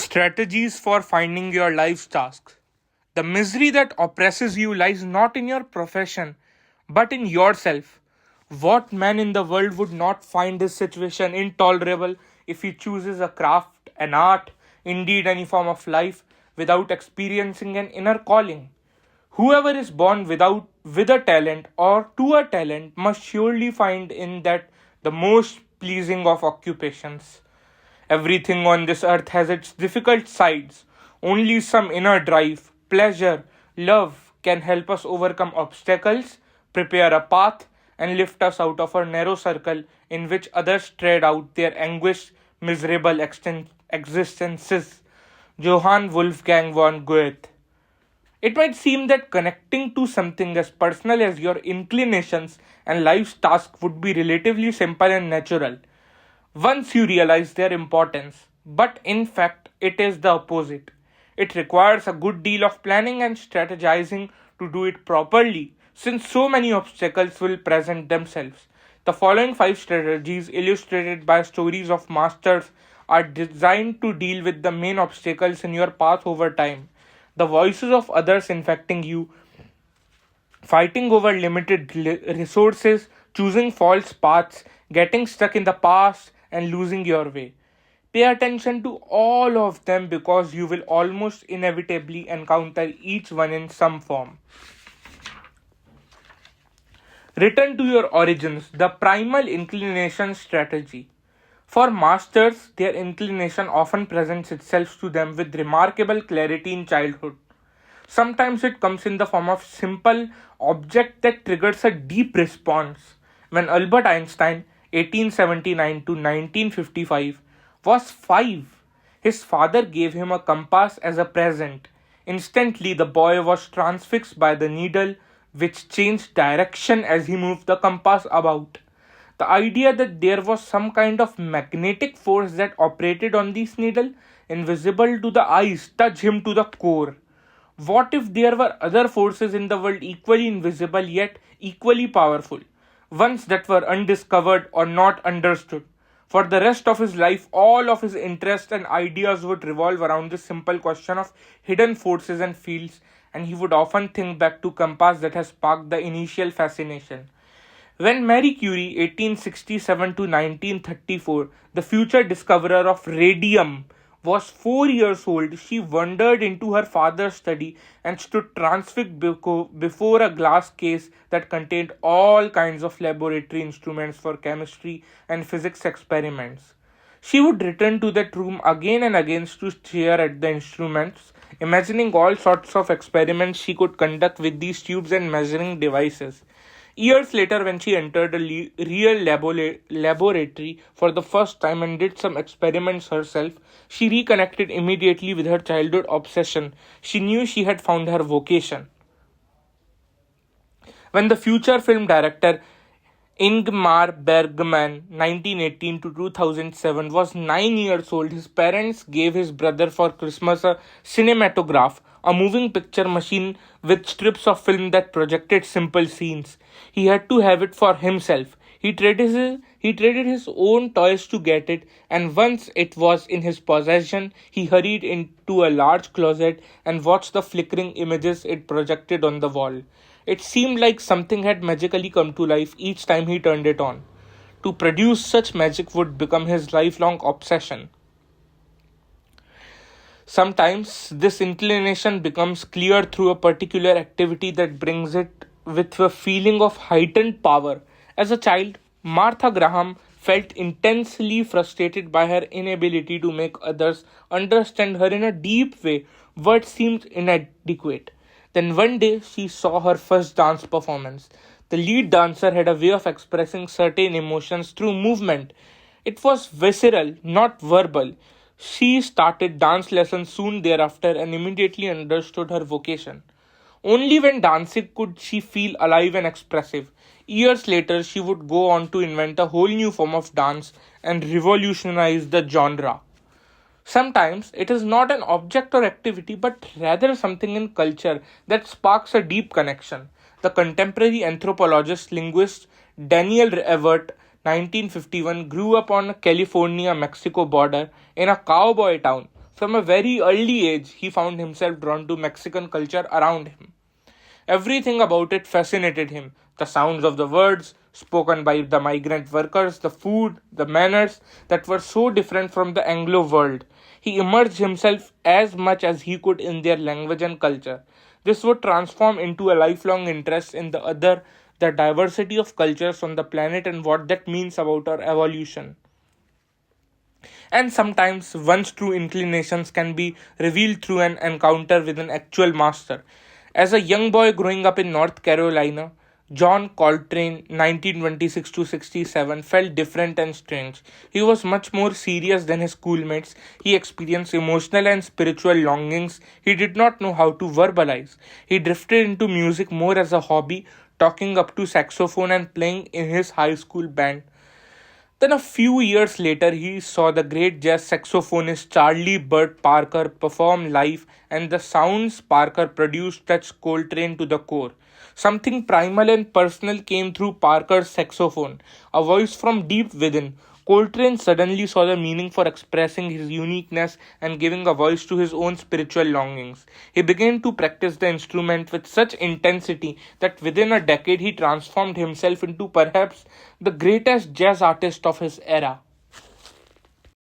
Strategies for finding your life's tasks. The misery that oppresses you lies not in your profession, but in yourself. What man in the world would not find this situation intolerable if he chooses a craft, an art, indeed any form of life, without experiencing an inner calling? Whoever is born with a talent or to a talent must surely find in that the most pleasing of occupations. Everything on this earth has its difficult sides. Only some inner drive, pleasure, love can help us overcome obstacles, prepare a path, and lift us out of a narrow circle in which others tread out their anguished, miserable existences. Johann Wolfgang von Goethe. It might seem that connecting to something as personal as your inclinations and life's task would be relatively simple and natural once you realize their importance. But in fact, it is the opposite. It requires a good deal of planning and strategizing to do it properly, since so many obstacles will present themselves. The following five strategies, illustrated by stories of masters, are designed to deal with the main obstacles in your path over time. The voices of others infecting you, fighting over limited resources, choosing false paths, getting stuck in the past, and losing your way. Pay attention to all of them because you will almost inevitably encounter each one in some form. Return to your origins, the primal inclination strategy. For masters, their inclination often presents itself to them with remarkable clarity in childhood. Sometimes it comes in the form of simple object that triggers a deep response. When Albert Einstein, 1879 to 1955, was 5, his father gave him a compass as a present. Instantly, the boy was transfixed by the needle, which changed direction as he moved the compass about. The idea that there was some kind of magnetic force that operated on this needle, invisible to the eyes, touched him to the core. What if there were other forces in the world equally invisible yet equally powerful, ones that were undiscovered or not understood? For the rest of his life, all of his interests and ideas would revolve around this simple question of hidden forces and fields, and he would often think back to compass that has sparked the initial fascination. When Marie Curie, 1867 to 1934, the future discoverer of radium, was 4 years old, she wandered into her father's study and stood transfixed before a glass case that contained all kinds of laboratory instruments for chemistry and physics experiments. She would return to that room again and again to stare at the instruments, imagining all sorts of experiments she could conduct with these tubes and measuring devices. Years later, when she entered a real laboratory for the first time and did some experiments herself, she reconnected immediately with her childhood obsession. She knew she had found her vocation. When the future film director Ingmar Bergman, 1918 to 2007, was 9 years old, his parents gave his brother for Christmas a cinematograph, a moving picture machine with strips of film that projected simple scenes. He had to have it for himself. He traded his own toys to get it, and once it was in his possession, he hurried into a large closet and watched the flickering images it projected on the wall. It seemed like something had magically come to life each time he turned it on. To produce such magic would become his lifelong obsession. Sometimes this inclination becomes clear through a particular activity that brings it with a feeling of heightened power. As a child, Martha Graham felt intensely frustrated by her inability to make others understand her in a deep way. Words seemed inadequate. Then one day she saw her first dance performance. The lead dancer had a way of expressing certain emotions through movement. It was visceral, not verbal. She started dance lessons soon thereafter and immediately understood her vocation. Only when dancing could she feel alive and expressive. Years later, she would go on to invent a whole new form of dance and revolutionize the genre. Sometimes it is not an object or activity, but rather something in culture that sparks a deep connection. The contemporary anthropologist linguist Daniel Everett, 1951, grew up on a California Mexico border in a cowboy town. From a very early age, he found himself drawn to Mexican culture around him. Everything about it fascinated him: the sounds of the words spoken by the migrant workers, the food, the manners that were so different from the Anglo world. He immersed himself as much as he could in their language and culture. This would transform into a lifelong interest in the other, the diversity of cultures on the planet, and what that means about our evolution. And sometimes one's true inclinations can be revealed through an encounter with an actual master. As a young boy growing up in North Carolina, John Coltrane 1926 to 67 felt different and strange. He was much more serious than his schoolmates. He experienced emotional and spiritual longings he did not know how to verbalize. He drifted into music more as a hobby, talking up to saxophone and playing in his high school band. Then, a few years later, he saw the great jazz saxophonist Charlie Burt Parker perform live, and the sounds Parker produced touched Coltrane to the core. Something primal and personal came through Parker's saxophone, a voice from deep within. Coltrane suddenly saw the meaning for expressing his uniqueness and giving a voice to his own spiritual longings. He began to practice the instrument with such intensity that within a decade he transformed himself into perhaps the greatest jazz artist of his era.